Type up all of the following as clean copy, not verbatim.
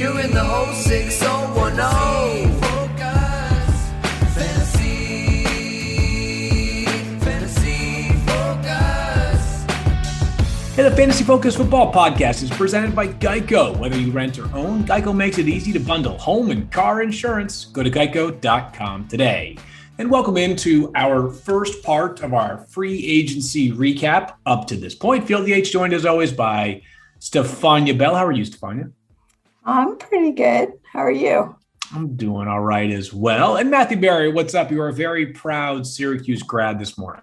You're in the whole 6010. Hey, the Fantasy Focus Football Podcast is presented by Geico. Whether you rent or own, Geico makes it easy to bundle home and car insurance. Go to geico.com today. And welcome into our first part of our free agency recap up to this point. Fieldy H joined as always by Stefania Bell. How are you, Stefania? I'm pretty good. How are you? I'm doing all right as well. And Matthew Berry, what's up? You are a very proud Syracuse grad this morning.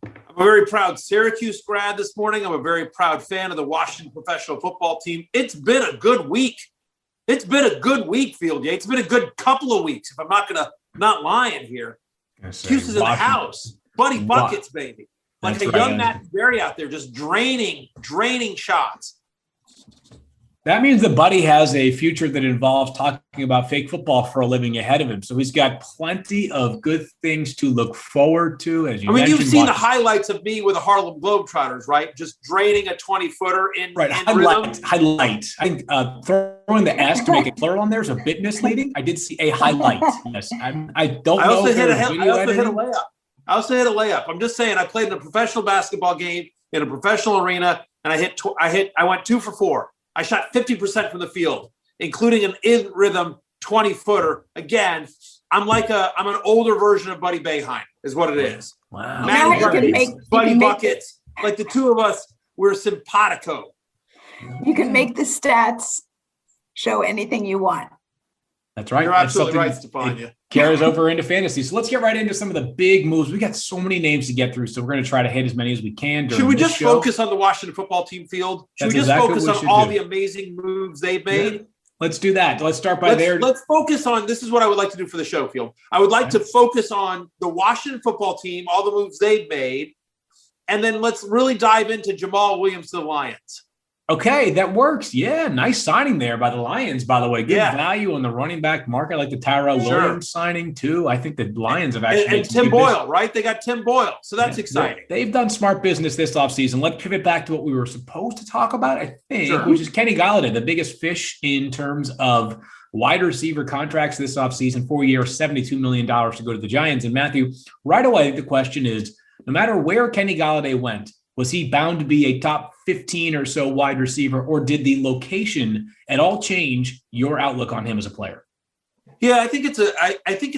I'm a very proud Syracuse grad this morning. I'm a very proud fan of the Washington professional football team. It's been a good week. It's been a good week, Field Yates. It's been a good couple of weeks, if I'm not lying here. Cuse is in the house. Buddy buckets, baby. Like a young Matthew Berry out there just draining shots. That means the buddy has a future that involves talking about fake football for a living ahead of him. So he's got plenty of good things to look forward to. As you mentioned, you've seen the highlights of me with the Harlem Globetrotters, right? Just draining a 20-footer in rhythm. Highlight. I think throwing the S to make it plural on there is a bit misleading. I did see a highlight. Yes, I don't know. I also hit a layup. I'm just saying I played in a professional basketball game in a professional arena, and I went 2 for 4. I shot 50% from the field, including an in-rhythm 20-footer. Again, I'm an older version of Buddy Boeheim, is what it is. Wow. Buddy Buckets. Like the two of us, we're simpatico. You can make the stats show anything you want. That's right. You're absolutely right, Stefania. Carries over into fantasy. So let's get right into some of the big moves. We got so many names to get through, so we're going to try to hit as many as we can. Should we just focus on the Washington football team field? Should we just focus on all the amazing moves they've made? Yeah. Let's do that. Let's start by there. Let's focus on, this is what I would like to do for the show, Field. I would like to focus on the Washington football team, all the moves they've made, and then let's really dive into Jamal Williams to the Lions. Okay, that works. Yeah, nice signing there by the Lions, by the way. Good value on the running back market. I like the Tyrell Williams signing, too. I think the Lions have actually and Tim Boyle, right? They got Tim Boyle, so that's exciting. They've done smart business this offseason. Let's pivot back to what we were supposed to talk about, I think, which is Kenny Golladay, the biggest fish in terms of wide receiver contracts this offseason. 4 years, $72 million to go to the Giants. And Matthew, right away, the question is, no matter where Kenny Golladay went, was he bound to be a top 15 or so wide receiver, or did the location at all change your outlook on him as a player? Yeah, I think it's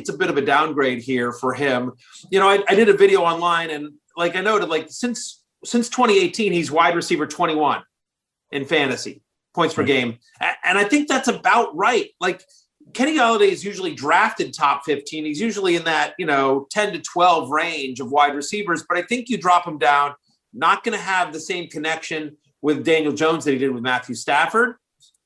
a bit of a downgrade here for him. You know, I did a video online, and like I noted, like since 2018, he's wide receiver 21 in fantasy points per game, and I think that's about right. Like Kenny Golladay is usually drafted top 15. He's usually in that 10 to 12 range of wide receivers, but I think you drop him down. Not going to have the same connection with Daniel Jones that he did with Matthew Stafford.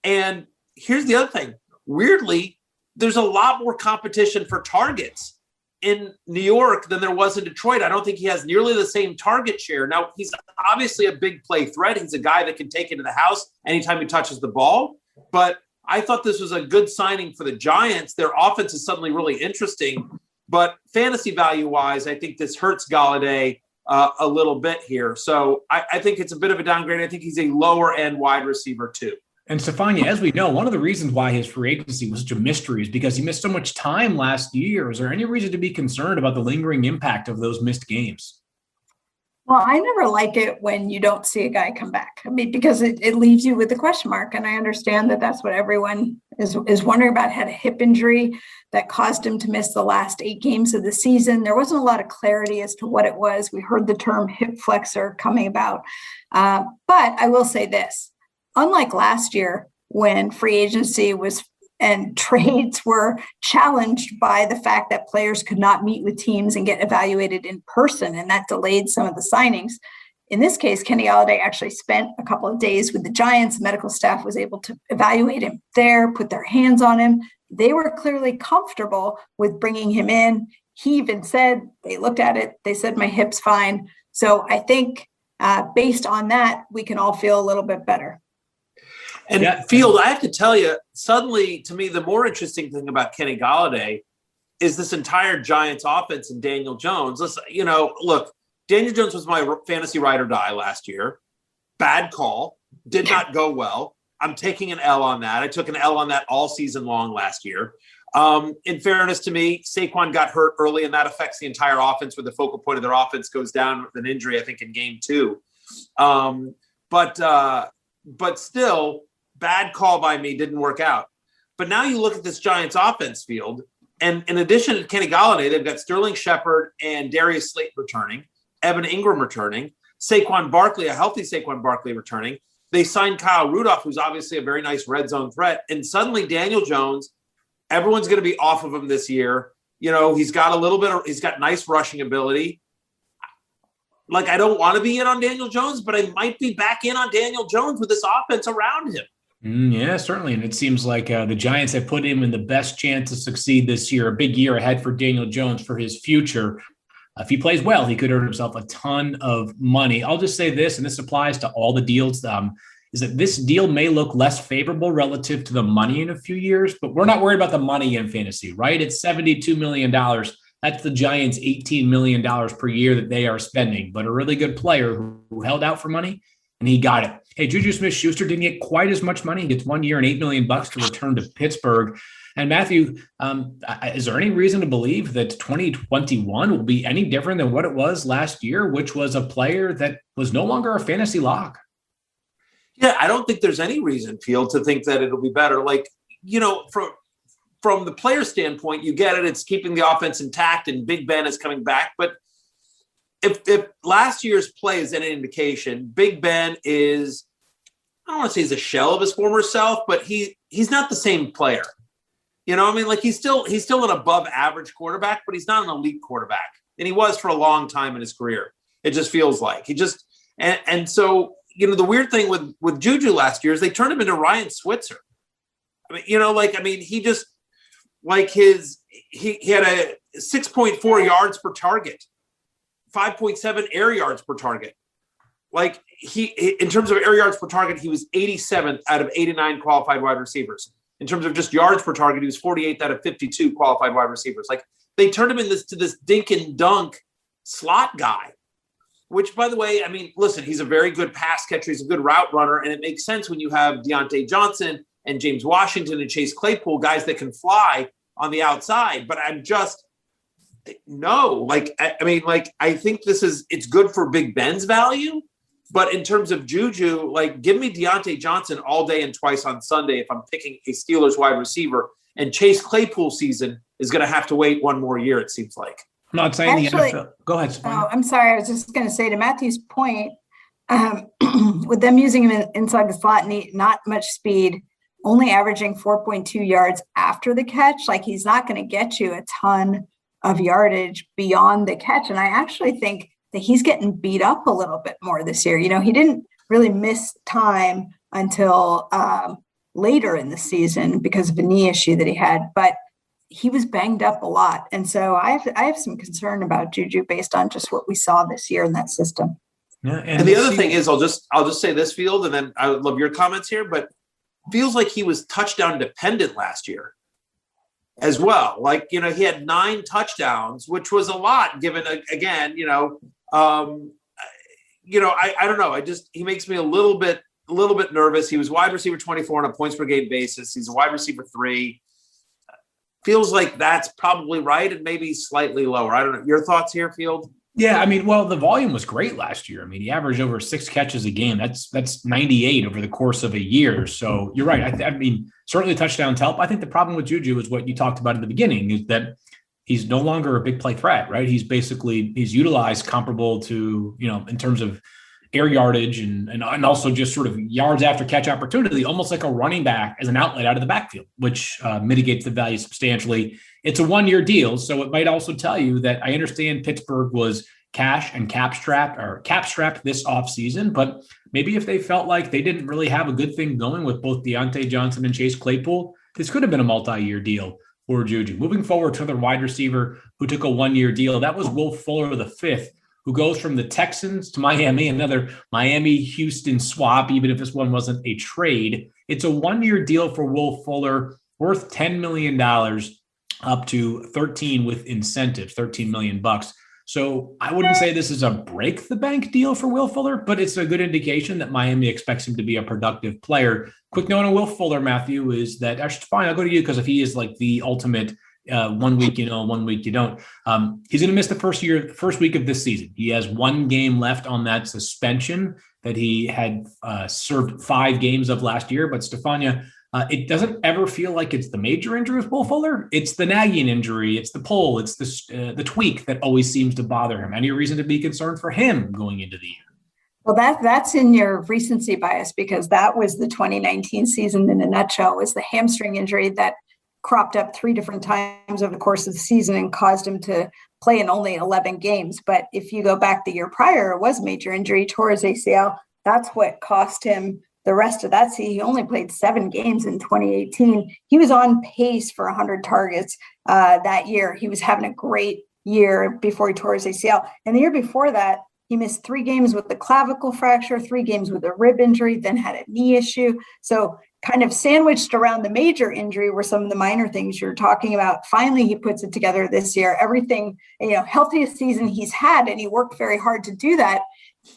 And here's the other thing. Weirdly, there's a lot more competition for targets in New York than there was in Detroit. I don't think he has nearly the same target share. Now, he's obviously a big play threat. He's a guy that can take it to the house anytime he touches the ball. But I thought this was a good signing for the Giants. Their offense is suddenly really interesting. But fantasy value-wise, I think this hurts Golladay a little bit here. So I think it's a bit of a downgrade. I think he's a lower end wide receiver too. And Stefania, as we know, one of the reasons why his free agency was such a mystery is because he missed so much time last year. Is there any reason to be concerned about the lingering impact of those missed games? Well, I never like it when you don't see a guy come back. I mean, because it leaves you with a question mark. And I understand that that's what everyone is wondering about. Had a hip injury that caused him to miss the last 8 games of the season. There wasn't a lot of clarity as to what it was. We heard the term hip flexor coming about. But I will say this, unlike last year when free agency and trades were challenged by the fact that players could not meet with teams and get evaluated in person, and that delayed some of the signings. In this case, Kenny Golladay actually spent a couple of days with the Giants. Medical staff was able to evaluate him there, put their hands on him. They were clearly comfortable with bringing him in. He even said, they looked at it, they said, my hip's fine. So I think based on that, we can all feel a little bit better. And Field, I have to tell you, suddenly, to me, the more interesting thing about Kenny Golladay is this entire Giants offense and Daniel Jones. Listen, look, Daniel Jones was my fantasy ride or die last year. Bad call. Did not go well. I'm taking an L on that. I took an L on that all season long last year. In fairness to me, Saquon got hurt early, and that affects the entire offense, where the focal point of their offense goes down with an injury, I think, in game 2. But still, bad call by me, didn't work out. But now you look at this Giants offense field, and in addition to Kenny Golladay, they've got Sterling Shepard and Darius Slayton returning, Evan Ingram returning, Saquon Barkley, a healthy Saquon Barkley returning. They signed Kyle Rudolph, who's obviously a very nice red zone threat. And suddenly Daniel Jones, everyone's going to be off of him this year. You know, he's got he's got nice rushing ability. Like, I don't want to be in on Daniel Jones, but I might be back in on Daniel Jones with this offense around him. Yeah, certainly. And it seems like the Giants have put him in the best chance to succeed this year, a big year ahead for Daniel Jones for his future. If he plays well, he could earn himself a ton of money. I'll just say this, and this applies to all the deals, is that this deal may look less favorable relative to the money in a few years, but we're not worried about the money in fantasy, right? It's $72 million. That's the Giants' $18 million per year that they are spending, but a really good player who held out for money, and he got it. Hey, Juju Smith-Schuster didn't get quite as much money. He gets 1 year and $8 million to return to Pittsburgh. And Matthew, is there any reason to believe that 2021 will be any different than what it was last year, which was a player that was no longer a fantasy lock? Yeah, I don't think there's any reason, Field, to think that it'll be better. Like, you know, from the player standpoint, you get it. It's keeping the offense intact, and Big Ben is coming back. But if last year's play is any indication, Big Ben is, I don't want to say he's a shell of his former self, but he's not the same player. You know, I mean, like, he's still an above average quarterback, but he's not an elite quarterback. And he was for a long time in his career. It just feels like and so, you know, the weird thing with Juju last year is they turned him into Ryan Switzer. I mean, you know, he just, like, he had a 6.4 yards per target, 5.7 air yards per target. Like, in terms of air yards per target, he was 87th out of 89 qualified wide receivers. In terms of just yards per target, he was 48th out of 52 qualified wide receivers. Like, they turned him into this dink and dunk slot guy, which, by the way, I mean, listen, he's a very good pass catcher. He's a good route runner. And it makes sense when you have Deontay Johnson and James Washington and Chase Claypool, guys that can fly on the outside. But I think it's good for Big Ben's value. But in terms of Juju, like, give me Deontay Johnson all day and twice on Sunday if I'm picking a Steelers wide receiver. And Chase Claypool season is going to have to wait 1 more year, it seems like. I'm not saying the NFL. Go ahead, Sabrina. Oh, I'm sorry. I was just going to say, to Matthew's point, with them using him inside the slot, not much speed, only averaging 4.2 yards after the catch, like, he's not going to get you a ton of yardage beyond the catch. And I actually think that he's getting beat up a little bit more this year. You know, he didn't really miss time until later in the season because of a knee issue that he had, but he was banged up a lot. And so I have some concern about Juju based on just what we saw this year in that system. Yeah, and the other thing is, I'll just say this, Field, and then I would love your comments here, but feels like he was touchdown dependent last year as well. Like, you know, he had 9 touchdowns, which was a lot given, again, I don't know. He makes me a little bit nervous. He was wide receiver 24 on a points per game basis. He's a wide receiver 3. Feels like that's probably right, and maybe slightly lower. I don't know. Your thoughts here, Field? Yeah, I mean, well, the volume was great last year. I mean, he averaged over 6 catches a game. That's 98 over the course of a year. So you're right. I mean, certainly touchdowns help. I think the problem with Juju is what you talked about at the beginning, is that he's no longer a big play threat, right? He's utilized comparable to, you know, in terms of air yardage and also just sort of yards after catch opportunity, almost like a running back as an outlet out of the backfield, which mitigates the value substantially. It's a 1-year deal. So it might also tell you that I understand Pittsburgh was cash and cap strapped this offseason, but maybe if they felt like they didn't really have a good thing going with both Deontay Johnson and Chase Claypool, this could have been a multi-year deal for Juju. Moving forward to the wide receiver who took a 1-year deal, that was Will Fuller V, who goes from the Texans to Miami, another Miami-Houston swap, even if this one wasn't a trade. It's a 1-year deal for Will Fuller, worth $10 million, up to 13 with incentives, $13 million. So I wouldn't say this is a break the bank deal for Will Fuller, but it's a good indication that Miami expects him to be a productive player. Quick note on Will Fuller, Matthew, is that actually fine. I'll go to you because if he is like the ultimate 1 week you know, 1 week you don't, he's going to miss the first week of this season. He has 1 game left on that suspension that he had served 5 games of last year. But Stefania, it doesn't ever feel like it's the major injury with Will Fuller. It's the nagging injury. It's the pull. It's the tweak that always seems to bother him. Any reason to be concerned for him going into the year? Well, that's in your recency bias, because that was the 2019 season in a nutshell. Was the hamstring injury that cropped up 3 different times over the course of the season and caused him to play in only 11 games. But if you go back the year prior, it was major injury, tore his ACL. That's what cost him the rest of that season. He only played 7 games in 2018. He was on pace for 100 targets that year. He was having a great year before he tore his ACL. And the year before that, he missed 3 games with the clavicle fracture, 3 games with a rib injury, then had a knee issue. So kind of sandwiched around the major injury were some of the minor things you're talking about. Finally, he puts it together this year. Everything, healthiest season he's had, and he worked very hard to do that.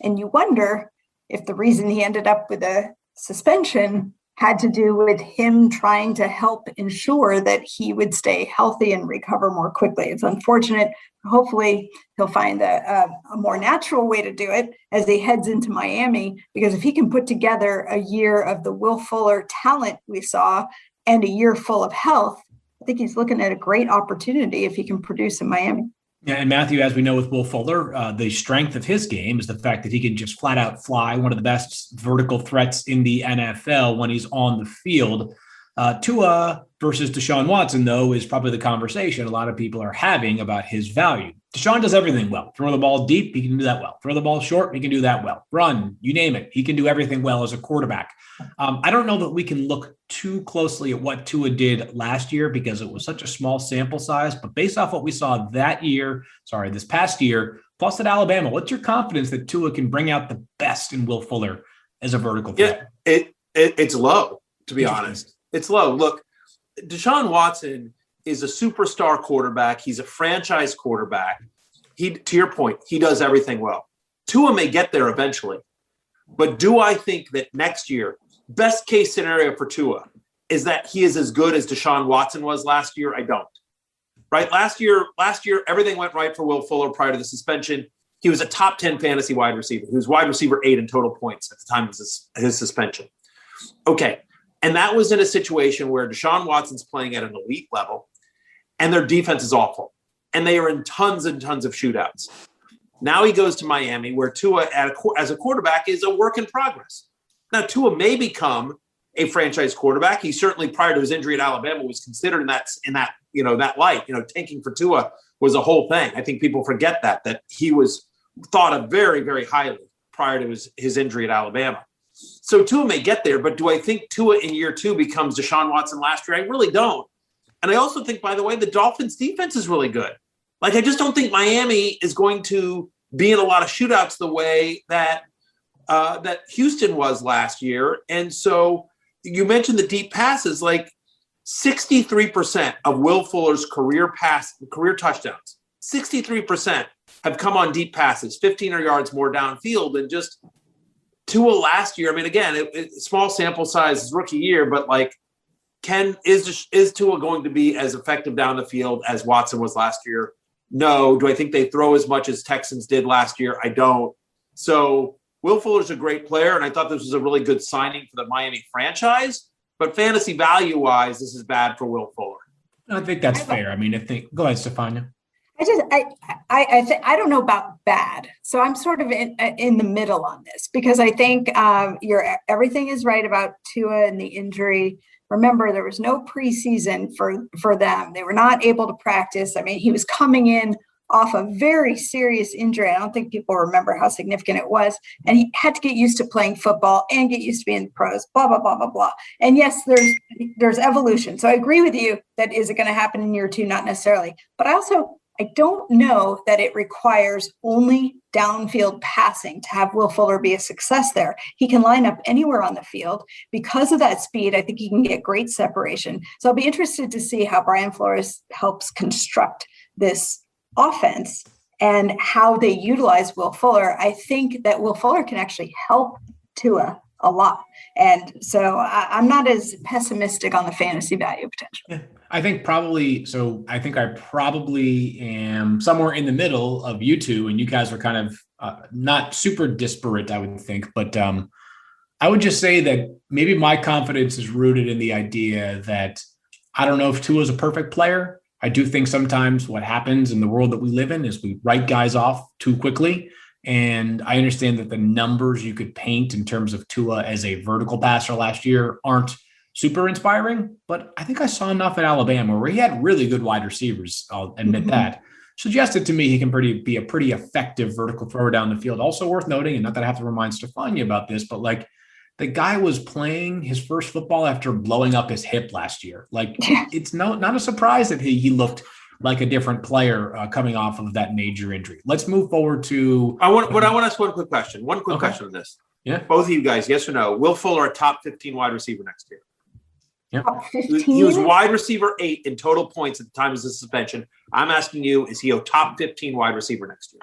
And you wonder if the reason he ended up with a suspension had to do with him trying to help ensure that he would stay healthy and recover more quickly. It's unfortunate. Hopefully he'll find a more natural way to do it as he heads into Miami, because if he can put together a year of the Will Fuller talent we saw and a year full of health, I think he's looking at a great opportunity if he can produce in Miami. Yeah, and Matthew, as we know with Will Fuller, the strength of his game is the fact that he can just flat out fly, one of the best vertical threats in the NFL when he's on the field. Tua versus Deshaun Watson, though, is probably the conversation a lot of people are having about his value. Deshaun does everything well. Throw the ball deep, he can do that well. Throw the ball short, he can do that well. Run, you name it. He can do everything well as a quarterback. I don't know that we can look too closely at what Tua did last year because it was such a small sample size, but based off what we saw this past year, plus at Alabama, what's your confidence that Tua can bring out the best in Will Fuller as a vertical threat? Yeah, it's low, to be honest. It's low. Look, Deshaun Watson is a superstar quarterback. He's a franchise quarterback. To your point, he does everything well. Tua may get there eventually, but do I think that next year, best case scenario for Tua is that he is as good as Deshaun Watson was last year? I don't. Right? Last year, everything went right for Will Fuller prior to the suspension. He was a top 10 fantasy wide receiver. He was wide receiver 8 in total points at the time of his suspension. Okay. And that was in a situation where Deshaun Watson's playing at an elite level and their defense is awful. And they are in tons and tons of shootouts. Now he goes to Miami, where Tua as a quarterback is a work in progress. Now, Tua may become a franchise quarterback. He certainly, prior to his injury at Alabama, was considered in that light. Tanking for Tua was a whole thing. I think people forget that he was thought of very, very highly prior to his injury at Alabama. So Tua may get there, but do I think Tua in year 2 becomes Deshaun Watson last year? I really don't. And I also think, by the way, the Dolphins defense is really good. Like, I just don't think Miami is going to be in a lot of shootouts the way that Houston was last year. And so you mentioned the deep passes, like 63% of Will Fuller's career touchdowns, 63% have come on deep passes, 15 or yards more downfield than just Tua last year. I mean, again, it's small sample size, his rookie year, but like, is Tua going to be as effective down the field as Watson was last year? No. Do I think they throw as much as Texans did last year? I don't. So Will Fuller's a great player, and I thought this was a really good signing for the Miami franchise. But fantasy value-wise, this is bad for Will Fuller. I think that's fair. I mean, go ahead, Stefania. I don't know about bad. So I'm sort of in the middle on this, because I think everything is right about Tua and the injury. Remember, there was no preseason for them. They were not able to practice. I mean, he was coming in off a very serious injury. I don't think people remember how significant it was. And he had to get used to playing football and get used to being the pros, blah, blah, blah, blah, blah. And yes, there's evolution. So I agree with you that is it going to happen in year 2? Not necessarily. But I don't know that it requires only downfield passing to have Will Fuller be a success there. He can line up anywhere on the field. Because of that speed, I think he can get great separation. So I'll be interested to see how Brian Flores helps construct this offense and how they utilize Will Fuller, I think that Will Fuller can actually help Tua a lot. And so I'm not as pessimistic on the fantasy value potential. Yeah, I think I probably am somewhere in the middle of you two, and you guys are kind of not super disparate, I would think. But I would just say that maybe my confidence is rooted in the idea that I don't know if Tua is a perfect player. I do think sometimes what happens in the world that we live in is we write guys off too quickly. And I understand that the numbers you could paint in terms of Tua as a vertical passer last year aren't super inspiring, but I think I saw enough at Alabama where he had really good wide receivers, I'll admit that, suggested to me he can be a pretty effective vertical thrower down the field. Also worth noting, and not that I have to remind Stefania about this, but like the guy was playing his first football after blowing up his hip last year. Like it's not a surprise that he looked like a different player coming off of that major injury. Let's move forward to. I want to ask one quick question. One quick question on this. Yeah. Both of you guys, yes or no? Will Fuller a top 15 wide receiver next year? Yeah. Top 15? He was wide receiver 8 in total points at the time of the suspension. I'm asking you, is he a top 15 wide receiver next year?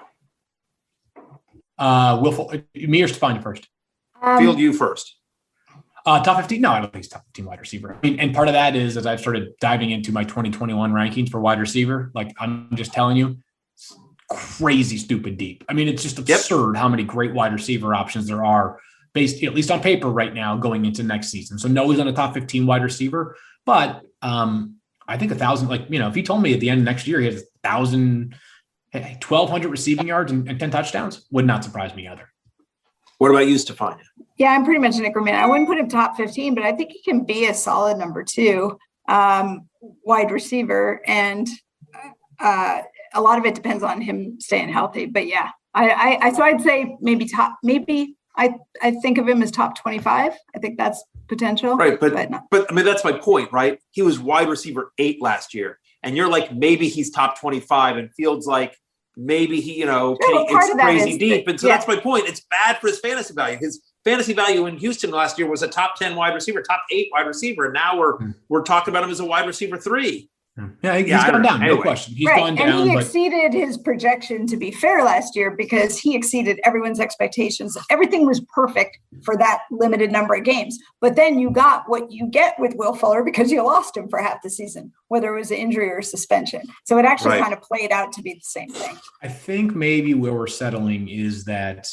Will Fuller, me or Stefania first? Field you first. Top 15? No, I don't think he's top 15 wide receiver. I mean, and part of that is as I've started diving into my 2021 rankings for wide receiver, like I'm just telling you, it's crazy, stupid deep. I mean, it's just absurd how many great wide receiver options there are based, at least on paper right now, going into next season. So no, he's on a top 15 wide receiver, but I think 1,000, if he told me at the end of next year, he has 1,200 receiving yards and 10 touchdowns, would not surprise me either. What about you, Stefania? Yeah, I'm pretty much in agreement. I wouldn't put him top 15, but I think he can be a solid number 2 wide receiver. And a lot of it depends on him staying healthy. But yeah, so I'd say I think of him as top 25. I think that's potential. Right. But I mean, that's my point, right? He was wide receiver 8 last year. And you're like, maybe he's top 25, and Fields like, maybe he, it's crazy deep. And so that's my point. It's bad for his fantasy value. His fantasy value in Houston last year was a top 10 wide receiver, top 8 wide receiver. And now we're talking about him as a wide receiver 3. Yeah, he's gone down. No question. He's gone down. And he exceeded his projection, to be fair, last year because he exceeded everyone's expectations. Everything was perfect for that limited number of games. But then you got what you get with Will Fuller because you lost him for half the season, whether it was an injury or suspension. So it actually kind of played out to be the same thing. I think maybe where we're settling is that,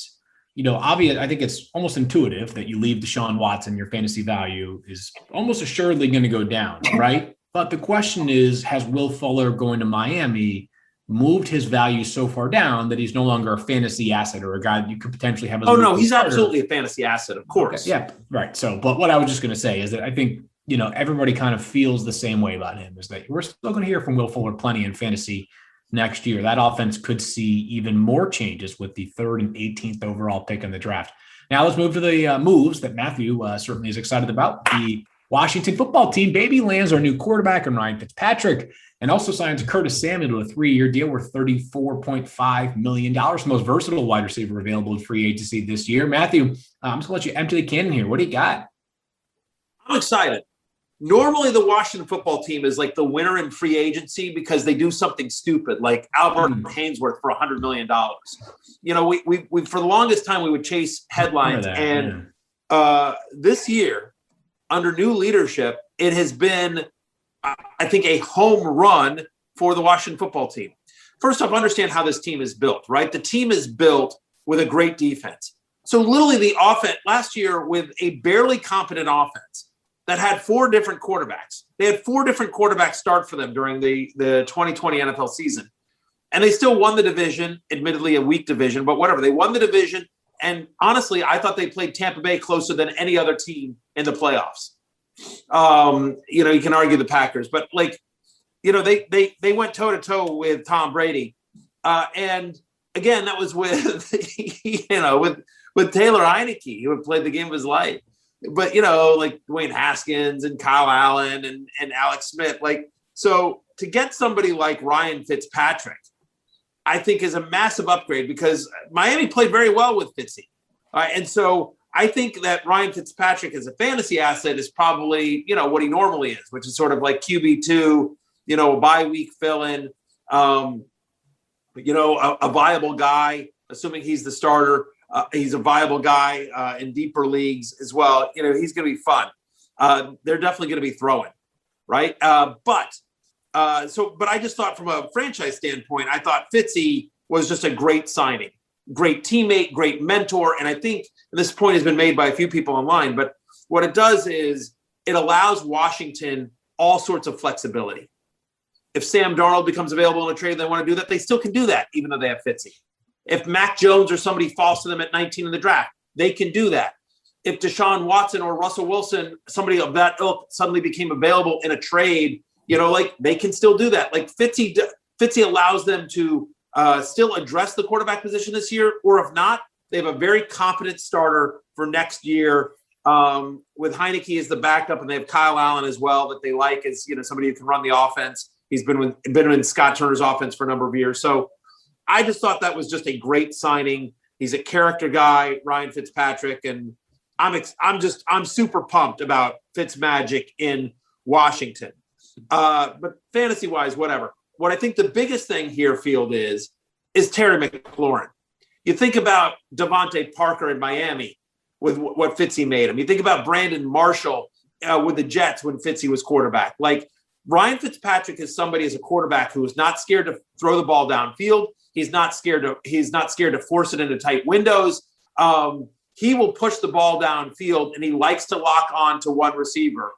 obvious. I think it's almost intuitive that you leave Deshaun Watson, your fantasy value is almost assuredly going to go down, right? But the question is, has Will Fuller going to Miami moved his value so far down that he's no longer a fantasy asset or a guy that you could potentially have as he's absolutely a fantasy asset, of course. Okay, yeah, right. So, but what I was just going to say is that I think, everybody kind of feels the same way about him, is that we're still going to hear from Will Fuller plenty in fantasy next year. That offense could see even more changes with the 3rd and 18th overall pick in the draft. Now let's move to the moves that Matthew certainly is excited about. The Washington football team baby lands our new quarterback and Ryan Fitzpatrick, and also signs Curtis Samuel to a 3-year deal worth $34.5 million. Most versatile wide receiver available in free agency this year. Matthew, I'm just going to let you empty the cannon here. What do you got? I'm excited. Normally the Washington football team is like the winner in free agency because they do something stupid, like Albert Hainsworth for $100 million. We for the longest time we would chase headlines, this year, under new leadership, it has been, I think, a home run for the Washington football team. First off, understand how this team is built, right? The team is built with a great defense. So literally the offense last year with a barely competent offense that had 4 different quarterbacks. They had 4 different quarterbacks start for them during the 2020 NFL season. And they still won the division, admittedly a weak division, but whatever. They won the division. And honestly, I thought they played Tampa Bay closer than any other team in the playoffs. You can argue the Packers, but they went toe to toe with Tom Brady. And again, that was with, with Taylor Heineke, who had played the game of his life. But, Dwayne Haskins and Kyle Allen and Alex Smith, so to get somebody like Ryan Fitzpatrick, I think is a massive upgrade because Miami played very well with Fitzy. And so I think that Ryan Fitzpatrick as a fantasy asset is probably, what he normally is, which is sort of like QB2, a bye week fill-in. a viable guy, assuming he's the starter. He's a viable guy in deeper leagues as well. He's going to be fun. They're definitely going to be throwing, right? But I just thought from a franchise standpoint, I thought Fitzy was just a great signing, great teammate, great mentor. And I think this point has been made by a few people online, but what it does is it allows Washington all sorts of flexibility. If Sam Darnold becomes available in a trade, they want to do that, they still can do that, even though they have Fitzy. If Mac Jones or somebody falls to them at 19 in the draft, they can do that. If Deshaun Watson or Russell Wilson, somebody of that ilk, suddenly became available in a trade, they can still do that. Like Fitzy allows them to still address the quarterback position this year, or if not, they have a very competent starter for next year with Heineke as the backup, and they have Kyle Allen as well that they like as somebody who can run the offense. He's been in Scott Turner's offense for a number of years. So I just thought that was just a great signing. He's a character guy, Ryan Fitzpatrick, and I'm super pumped about Fitzmagic in Washington. But fantasy-wise, whatever. What I think the biggest thing here, Field, is Terry McLaurin. You think about Devontae Parker in Miami with what Fitzy made him. You think about Brandon Marshall with the Jets when Fitzy was quarterback. Like, Ryan Fitzpatrick is somebody as a quarterback who is not scared to throw the ball downfield. He's not scared to force it into tight windows. He will push the ball downfield, and he likes to lock on to one receiver.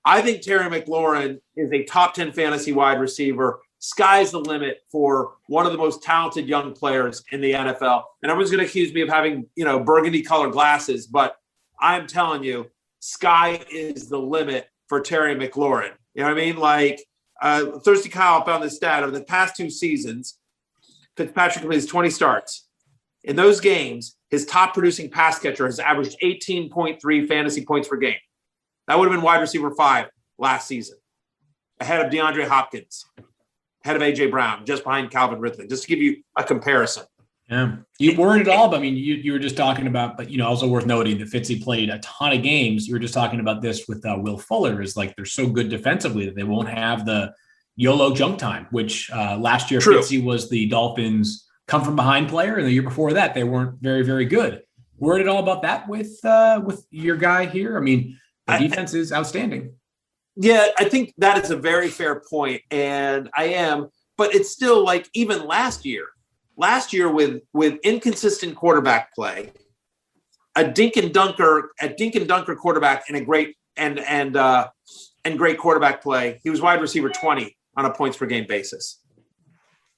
I think Terry McLaurin is a top 10 fantasy wide receiver. Sky's the limit for one of the most talented young players in the NFL. And everyone's going to accuse me of having, burgundy colored glasses, but I'm telling you, sky is the limit for Terry McLaurin. You know what I mean? Like, Thirsty Kyle found this stat over the past 2 seasons. Fitzpatrick completes 20 starts. In those games, his top producing pass catcher has averaged 18.3 fantasy points per game. That would have been wide receiver 5 last season, ahead of DeAndre Hopkins, ahead of A.J. Brown, just behind Calvin Ridley, just to give you a comparison. Yeah. You weren't at all, but I mean, you were just talking about, but also worth noting that Fitzy played a ton of games. You were just talking about this with Will Fuller, is like they're so good defensively that they won't have the YOLO junk time, which last year Fitzy was the Dolphins' come from behind player, and the year before that they weren't very, very good. Worried at all about that with your guy here? I mean, the defense is outstanding. Yeah, I think that is a very fair point, and I am, but it's still like even last year with inconsistent quarterback play, a dink and dunker quarterback and a great and great quarterback play, he was wide receiver 20 on a points per game basis.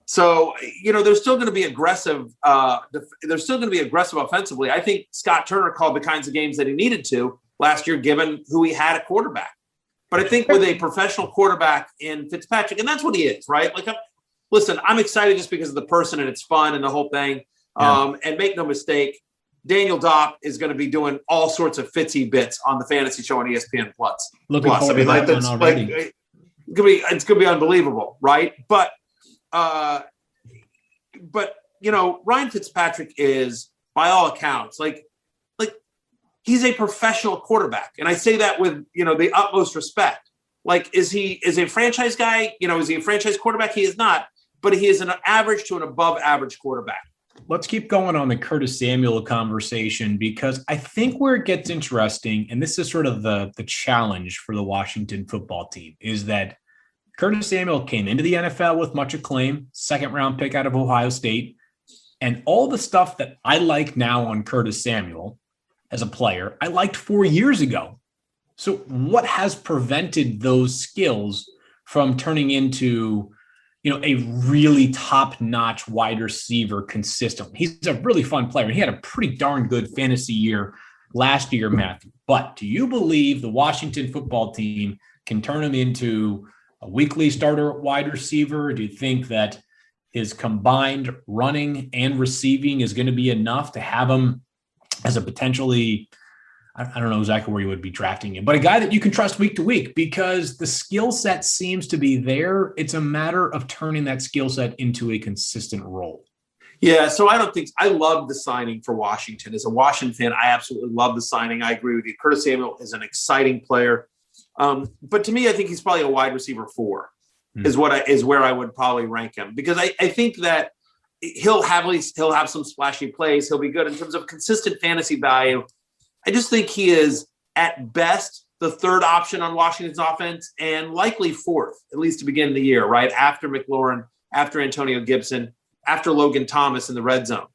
So, they're still going to be aggressive. They're still going to be aggressive offensively. I think Scott Turner called the kinds of games that he needed to last year, given who he had at quarterback. But I think with a professional quarterback in Fitzpatrick, and that's what he is, right? Like, listen, I'm excited just because of the person and it's fun and the whole thing. Yeah. And make no mistake, Daniel Dopp is going to be doing all sorts of Fitzy bits on the fantasy show on ESPN Plus. Looking forward to that one already. It's going to be unbelievable, right? But Ryan Fitzpatrick is, by all accounts, like he's a professional quarterback, and I say that with the utmost respect. Like, is he a franchise guy? Is he a franchise quarterback? He is not, but he is an average to an above average quarterback. Let's keep going on the Curtis Samuel conversation, because I think where it gets interesting, and this is sort of the challenge for the Washington football team, is that Curtis Samuel came into the NFL with much acclaim, 2nd-round pick out of Ohio State, and all the stuff that I like now on Curtis Samuel as a player, I liked 4 years ago. So what has prevented those skills from turning into, a really top-notch wide receiver consistently? He's a really fun player. He had a pretty darn good fantasy year last year, Matthew. But do you believe the Washington football team can turn him into a weekly starter wide receiver? Do you think that his combined running and receiving is going to be enough to have him as a potentially, I don't know exactly where you would be drafting him, but a guy that you can trust week to week, because the skill set seems to be there. It's a matter of turning that skill set into a consistent role. Yeah, so I love the signing for Washington. As a Washington fan, I absolutely love the signing. I agree with you. Curtis Samuel is an exciting player. But to me, I think he's probably a wide receiver 4 is where I would probably rank him, because I think that he'll have some splashy plays. He'll be good in terms of consistent fantasy value. I just think he is at best the third option on Washington's offense and likely fourth, at least to begin the year, right? After McLaurin, after Antonio Gibson, after Logan Thomas in the red zone,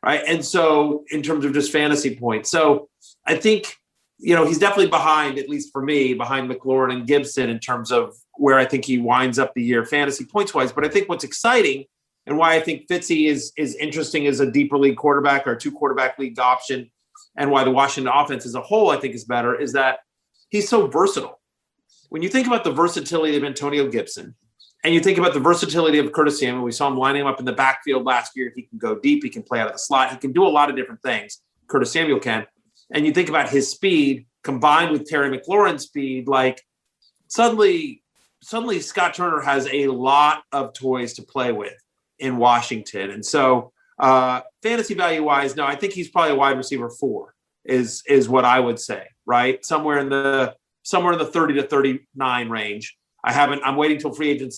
right? And so in terms of just fantasy points. So I think, he's definitely behind, at least for me, behind McLaurin and Gibson in terms of where I think he winds up the year fantasy points wise. But I think what's exciting and why I think Fitzy is interesting as a deeper league quarterback or 2-quarterback league option, and why the Washington offense as a whole I think is better, is that he's so versatile. When you think about the versatility of Antonio Gibson, and you think about the versatility of Curtis Samuel, we saw him lining him up in the backfield last year. He can go deep. He can play out of the slot. He can do a lot of different things. Curtis Samuel can. And you think about his speed combined with Terry McLaurin's speed, like suddenly Scott Turner has a lot of toys to play with in Washington. And so fantasy value wise, no, I think he's probably a wide receiver 4 is what I would say, right? Somewhere in the 30 to 39 range. I'm waiting till free agency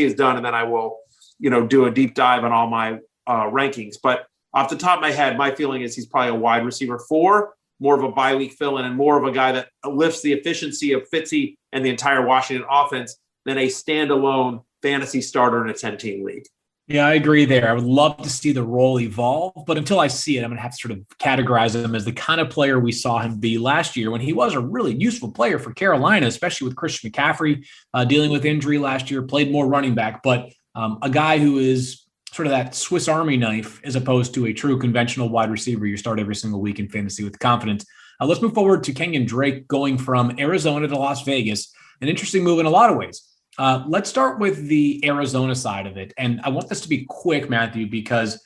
is done, and then I will, do a deep dive on all my rankings. But off the top of my head, my feeling is he's probably a wide receiver 4, more of a bye week fill-in, and more of a guy that lifts the efficiency of Fitzy and the entire Washington offense than a standalone fantasy starter in a 10-team league. Yeah, I agree there. I would love to see the role evolve, but until I see it, I'm going to have to sort of categorize him as the kind of player we saw him be last year when he was a really useful player for Carolina, especially with Christian McCaffrey dealing with injury last year, played more running back, but a guy who is sort of that Swiss Army knife as opposed to a true conventional wide receiver you start every single week in fantasy with confidence. Let's move forward to Kenyon Drake going from Arizona to Las Vegas. An interesting move in a lot of ways. Let's start with the Arizona side of it. And I want this to be quick, Matthew, because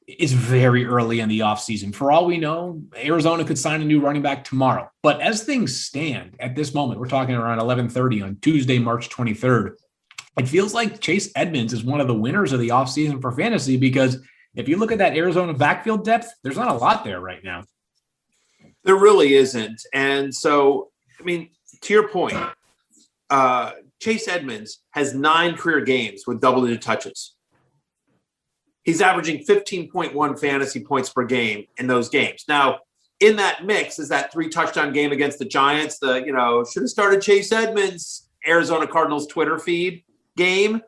it's very early in the offseason. For all we know, Arizona could sign a new running back tomorrow. But as things stand at this moment, we're talking around 11:30 on Tuesday, March 23rd. It feels like Chase Edmonds is one of the winners of the offseason for fantasy, because if you look at that Arizona backfield depth, there's not a lot there right now. There really isn't. And so, to your point, Chase Edmonds has 9 career games with double-digit touches. He's averaging 15.1 fantasy points per game in those games. Now, in that mix is that 3-touchdown game against the Giants, should have started Chase Edmonds, Arizona Cardinals Twitter feed game,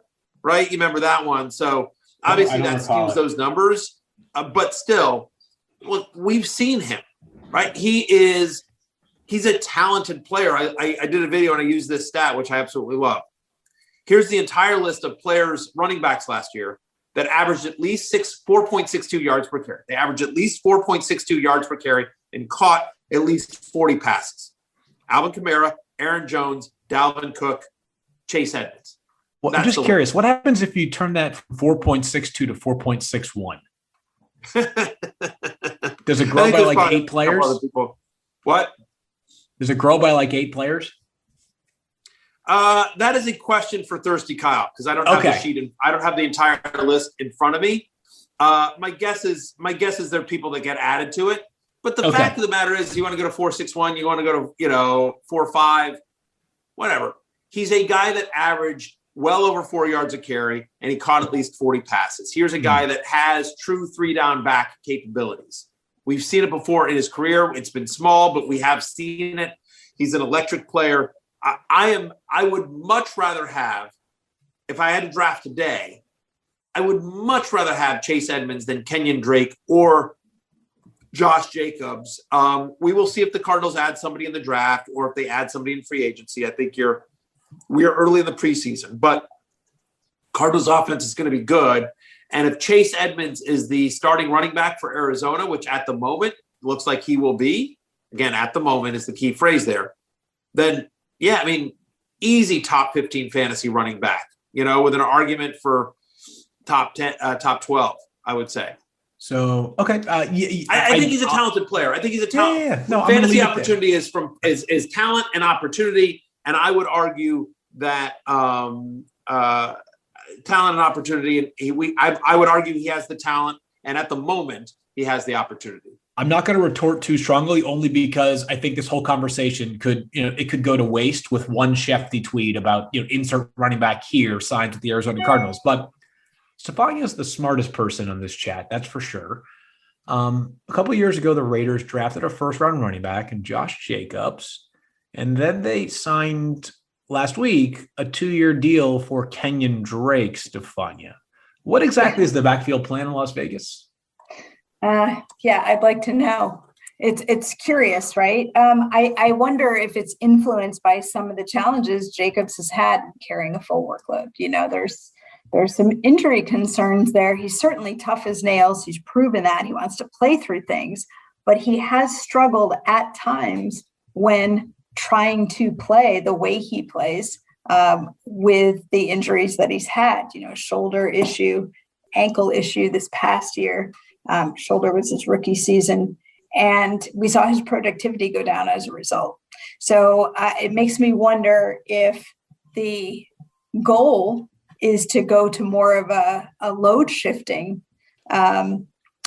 right? You remember that one. So obviously that skews those numbers, but still, look, we've seen him, right? He's a talented player. I did a video and I used this stat, which I absolutely love. Here's the entire list of players, running backs last year, that averaged at least 4.62 yards per carry. They averaged at least 4.62 yards per carry and caught at least 40 passes. Alvin Kamara, Aaron Jones, Dalvin Cook, Chase Edmonds. Well, I'm just curious, what happens if you turn that from 4.62 to 4.61? Does it grow by like 8 players? What? Does it grow by like 8 players? That is a question for Thirsty Kyle, because I don't have the sheet and I don't have the entire list in front of me. My guess is there are people that get added to it. But the fact of the matter is, you want to go to 4.61, you want to go to 4.5, whatever. He's a guy that averaged well over 4 yards a carry, and he caught at least 40 passes. Here's a guy that has true 3-down back capabilities. We've seen it before in his career. It's been small, but we have seen it. He's an electric player. I would much rather have, if I had to draft today, I would much rather have Chase Edmonds than Kenyon Drake or Josh Jacobs. We will see if the Cardinals add somebody in the draft or if they add somebody in free agency. I think we are early in the preseason, but Cardinals offense is going to be good. And if Chase Edmonds is the starting running back for Arizona, which at the moment looks like he will be, again, at the moment is the key phrase there, then easy top 15 fantasy running back, with an argument for top 10, top 12, I would say. So, okay. I think he's a talented plaplayer. I think he's a talent. Yeah. No, fantasy opportunity is talent and opportunity. And I would argue that talent and opportunity, I would argue he has the talent, and at the moment he has the opportunity. I'm not going to retort too strongly, only because I think this whole conversation could go to waste with one Shefty tweet about, insert running back here signed with the Arizona Cardinals. But Stefania's the smartest person on this chat, that's for sure. A couple of years ago, the Raiders drafted a first-round running back and Josh Jacobs, and then they signed last week a 2-year deal for Kenyon Drake, Stefania. What exactly is the backfield plan in Las Vegas? Yeah, I'd like to know. It's curious, right? I wonder if it's influenced by some of the challenges Jacobs has had carrying a full workload. There's some injury concerns there. He's certainly tough as nails. He's proven that. He wants to play through things, but he has struggled at times when trying to play the way he plays with the injuries that he's had, shoulder issue, ankle issue this past year. Shoulder was his rookie season, and we saw his productivity go down as a result. So it makes me wonder if the goal is to go to more of a load shifting, a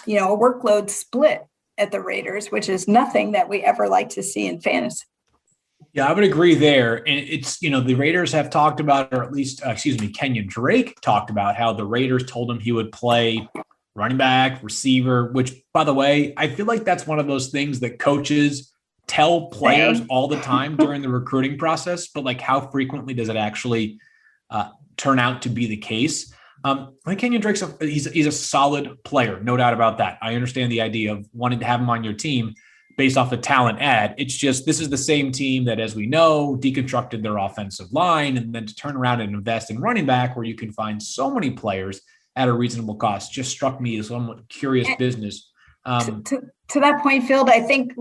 workload split at the Raiders, which is nothing that we ever like to see in fantasy. Yeah, I would agree there. And it's, the Raiders have talked about, or at least, Kenyon Drake talked about how the Raiders told him he would play running back, receiver, which, by the way, I feel like that's one of those things that coaches tell players all the time during the recruiting process, but like how frequently does it actually turn out to be the case? I think Kenyon Drake's he's a solid player, no doubt about that. I understand the idea of wanting to have him on your team based off a talent ad. It's just, this is the same team that, as we know, deconstructed their offensive line, and then to turn around and invest in running back where you can find so many players at a reasonable cost just struck me as somewhat curious business. To that point, Field, I think